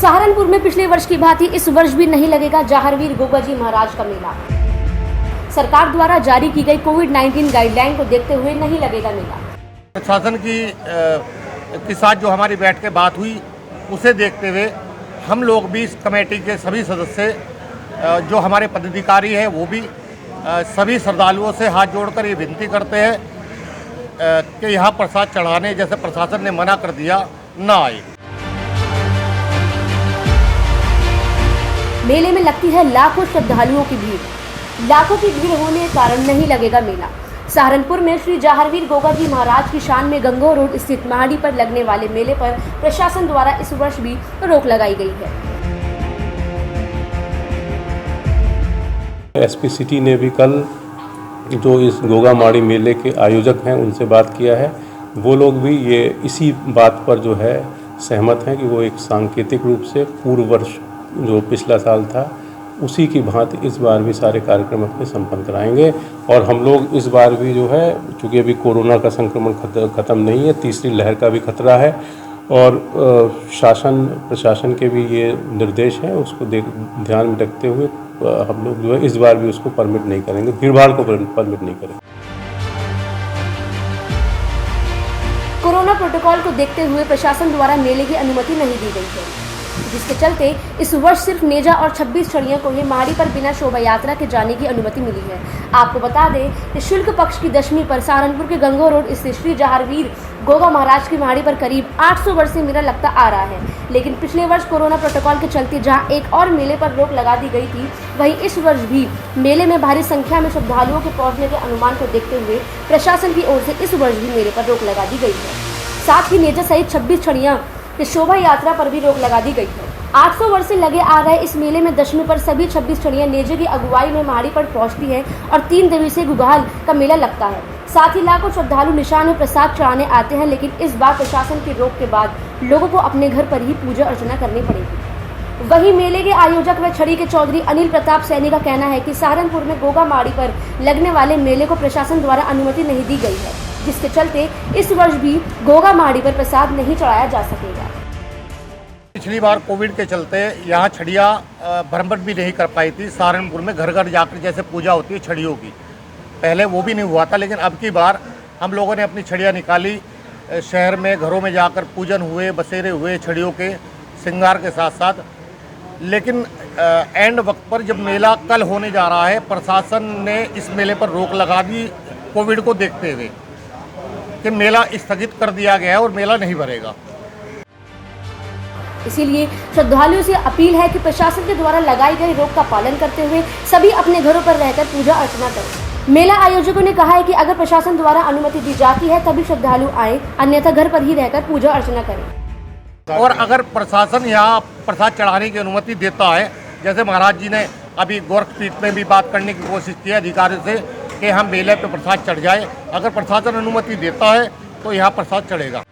सहारनपुर में पिछले वर्ष की भांति इस वर्ष भी नहीं लगेगा जाहरवीर गोगाजी महाराज का मेला। सरकार द्वारा जारी की गई कोविड-19 गाइडलाइन को देखते हुए नहीं लगेगा मेला। प्रशासन के साथ जो हमारी बैठ के बात हुई उसे देखते हुए हम लोग भी इस कमेटी के सभी सदस्य जो हमारे पदाधिकारी हैं वो भी सभी श्रद्धालुओं से हाथ जोड़कर ये विनती करते हैं कि यहाँ प्रसाद चढ़ाने जैसे प्रशासन ने मना कर दिया ना आए। मेले में लगती है लाखों श्रद्धालुओं की भीड़। लाखों की भीड़ होने के कारण नहीं लगेगा मेला। सहारनपुर में श्री जाहरवीर गोगाजी महाराज की शान में गंगोह रोड स्थित महाड़ी पर लगने वाले मेले पर प्रशासन द्वारा इस वर्ष भी रोक लगाई गई है। एसपी सिटी ने भी कल जो इस गोगा माड़ी मेले के आयोजक हैं उनसे बात किया है। वो लोग भी ये इसी बात पर जो है सहमत हैं कि वो एक सांकेतिक रूप से पूर्व वर्ष जो पिछला साल था उसी की भांति इस बार भी सारे कार्यक्रम अपने संपन्न कराएंगे। और हम लोग इस बार भी जो है चूँकि अभी कोरोना का संक्रमण ख़त्म नहीं है, तीसरी लहर का भी खतरा है और प्रशासन के भी ये निर्देश हैं, उसको ध्यान में रखते हुए हम लोग जो है इस बार भी उसको परमिट नहीं करेंगे, भीड़भाड़ को परमिट नहीं करेंगे। कोरोना प्रोटोकॉल को देखते हुए प्रशासन द्वारा मेले की अनुमति नहीं दी गई है, जिसके चलते इस वर्ष सिर्फ नेजा और 26 छड़ियों को ही माड़ी पर बिना शोभा यात्रा के जाने की अनुमति मिली है। आपको बता दें कि शुक्ल पक्ष की दशमी पर सहारनपुर के गंगोह रोड स्थित श्री जाहरवीर गोगा महाराज की माड़ी पर करीब 800 वर्ष से मेला लगता आ रहा है। लेकिन पिछले वर्ष कोरोना प्रोटोकॉल के चलते जहां एक और मेले पर रोक लगा दी गई थी, वहीं इस वर्ष भी मेले में भारी संख्या में श्रद्धालुओं के पहुंचने के अनुमान को देखते हुए प्रशासन की ओर से इस वर्ष भी मेले पर रोक लगा दी गई है। साथ ही नेजा सहित 26 छड़ियां की शोभा यात्रा पर भी रोक लगा दी गई है। 800 वर्ष से लगे आ रहे इस मेले में दशमी पर सभी 26 छड़ियां नेजे की अगुवाई में माड़ी पर पहुंचती है और 3 दिवसीय गुगाल का मेला लगता है। साथ ही लाखों श्रद्धालु निशान में प्रसाद चढ़ाने आते हैं, लेकिन इस बार प्रशासन की रोक के बाद लोगों को अपने घर पर ही पूजा अर्चना करनी पड़ेगी। वहीं मेले के आयोजक व छड़ी के चौधरी अनिल प्रताप सैनी का कहना है कि सहारनपुर में गोगा माड़ी पर लगने वाले मेले को प्रशासन द्वारा अनुमति नहीं दी गई है, जिसके चलते इस वर्ष भी गोगा माड़ी पर प्रसाद नहीं चढ़ाया जा सकेगा। पिछली बार कोविड के चलते यहाँ छड़ियाँ भरमट भी नहीं कर पाई थी। सहारनपुर में घर घर जाकर जैसे पूजा होती है छड़ियों की, पहले वो भी नहीं हुआ था, लेकिन अब की बार हम लोगों ने अपनी छड़ियाँ निकाली, शहर में घरों में जाकर पूजन हुए, बसेरे हुए छड़ियों के श्रृंगार के साथ साथ। लेकिन एंड वक्त पर जब मेला कल होने जा रहा है, प्रशासन ने इस मेले पर रोक लगा दी कोविड को देखते हुए कि मेला स्थगित कर दिया गया है और मेला नहीं भरेगा। इसीलिए श्रद्धालुओं से अपील है कि प्रशासन के द्वारा लगाई गई रोक का पालन करते हुए सभी अपने घरों पर रहकर पूजा अर्चना करें। मेला आयोजकों ने कहा है कि अगर प्रशासन द्वारा अनुमति दी जाती है तभी श्रद्धालु आए, अन्यथा घर पर ही रहकर पूजा अर्चना करें। और अगर प्रशासन यहाँ प्रसाद चढ़ाने की अनुमति देता है, जैसे महाराज जी ने अभी गोरखपीठ में भी बात करने की कोशिश की अधिकारियों से कि हम मेले पे प्रसाद चढ़ जाए, अगर प्रशासन अनुमति देता है तो यहाँ प्रसाद चढ़ेगा।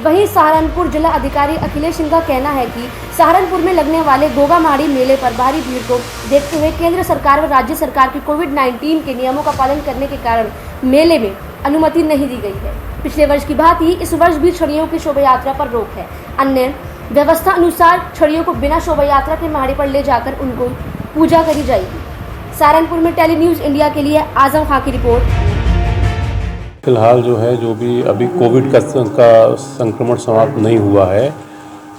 वहीं सहारनपुर जिला अधिकारी अखिलेश सिंह का कहना है कि सहारनपुर में लगने वाले गोगा माड़ी मेले पर भारी भीड़ को देखते हुए केंद्र सरकार व राज्य सरकार की कोविड-19 के नियमों का पालन करने के कारण मेले में अनुमति नहीं दी गई है। पिछले वर्ष की भांति इस वर्ष भी छड़ियों की शोभा यात्रा पर रोक है। अन्य व्यवस्था अनुसार छड़ियों को बिना शोभा यात्रा के माड़ी पर ले जाकर उनको पूजा करी जाएगी। सहारनपुर में टेली न्यूज़ इंडिया के लिए आजम खां की रिपोर्ट। फिलहाल जो है जो भी अभी कोविड का संक्रमण समाप्त नहीं हुआ है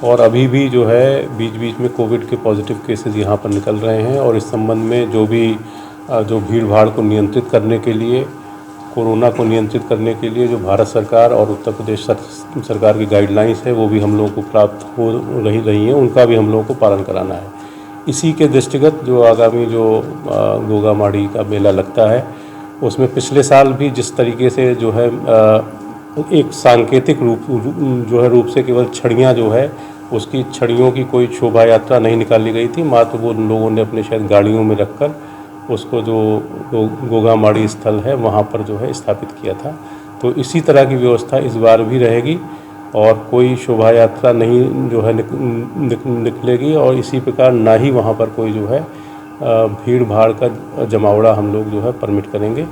और अभी भी जो है बीच बीच में कोविड के पॉजिटिव केसेस यहाँ पर निकल रहे हैं और इस संबंध में जो भीड़ भाड़ को नियंत्रित करने के लिए, कोरोना को नियंत्रित करने के लिए जो भारत सरकार और उत्तर प्रदेश सरकार की गाइडलाइंस है वो भी हम लोगों को प्राप्त हो रही हैं, उनका भी हम लोगों को पालन कराना है। इसी के दृष्टिगत जो आगामी जो गोगा माड़ी का मेला लगता है उसमें पिछले साल भी जिस तरीके से जो है एक सांकेतिक रूप से केवल छड़ियाँ जो है उसकी छड़ियों की कोई शोभा यात्रा नहीं निकाली गई थी, मात्र वो लोगों ने अपने शायद गाड़ियों में रखकर उसको जो गोगा माड़ी स्थल है वहाँ पर जो है स्थापित किया था। तो इसी तरह की व्यवस्था इस बार भी रहेगी और कोई शोभा यात्रा नहीं जो है निकलेगी और इसी प्रकार ना ही वहाँ पर कोई जो है भीड़ भाड़ का जमावड़ा हम लोग जो है परमिट करेंगे।